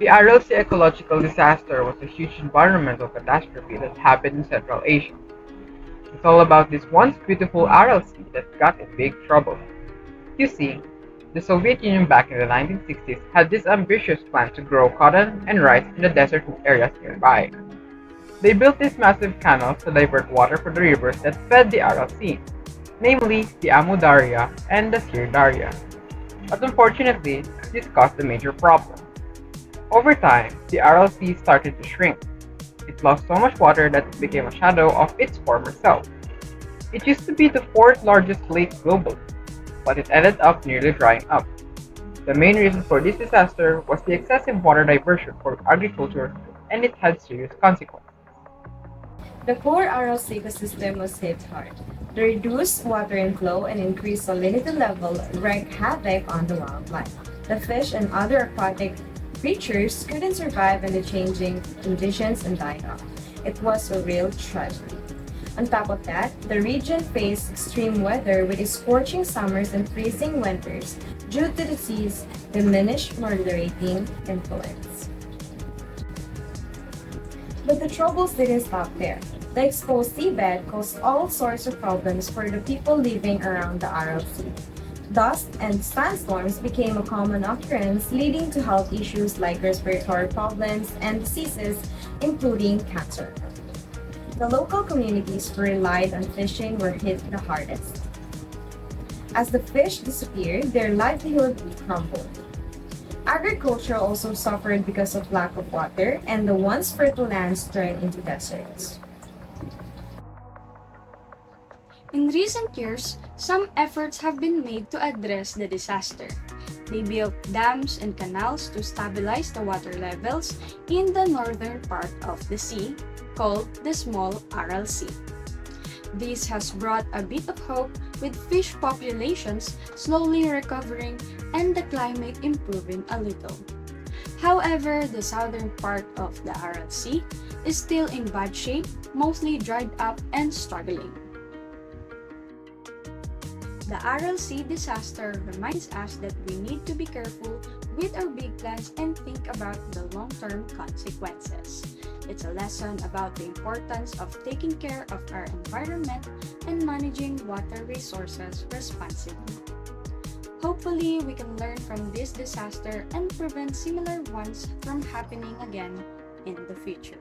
The Aral Sea ecological disaster was a huge environmental catastrophe that happened in Central Asia. It's all about this once beautiful Aral Sea that got in big trouble. You see, the Soviet Union back in the 1960s had this ambitious plan to grow cotton and rice in the desert areas nearby. They built these massive canals to divert water from the rivers that fed the Aral Sea, namely the Amu Darya and the Syr Darya. But unfortunately, this caused a major problem. Over time, the Aral Sea started to shrink. It lost so much water that it became a shadow of its former self. It used to be the fourth largest lake globally, but it ended up nearly drying up. The main reason for this disaster was the excessive water diversion for agriculture, and it had serious consequences. The core Aral Sea ecosystem was hit hard. The reduced water inflow and increased salinity level wreaked havoc on the wildlife. The fish and other aquatic creatures couldn't survive in the changing conditions and died off. It was a real tragedy. On top of that, the region faced extreme weather with scorching summers and freezing winters due to the sea's diminished moderating influence. But the troubles didn't stop there. The exposed seabed caused all sorts of problems for the people living around the Aral Sea. Dust and sandstorms became a common occurrence, leading to health issues like respiratory problems and diseases, including cancer. The local communities who relied on fishing were hit the hardest. As the fish disappeared, their livelihood crumbled. Agriculture also suffered because of lack of water, and the once fertile lands turned into deserts. In recent years, some efforts have been made to address the disaster. They built dams and canals to stabilize the water levels in the northern part of the sea, called the Small Aral Sea. This has brought a bit of hope, with fish populations slowly recovering and the climate improving a little. However, the southern part of the Aral Sea is still in bad shape, mostly dried up and struggling. The Aral Sea disaster reminds us that we need to be careful with our big plans and think about the long-term consequences. It's a lesson about the importance of taking care of our environment and managing water resources responsibly. Hopefully, we can learn from this disaster and prevent similar ones from happening again in the future.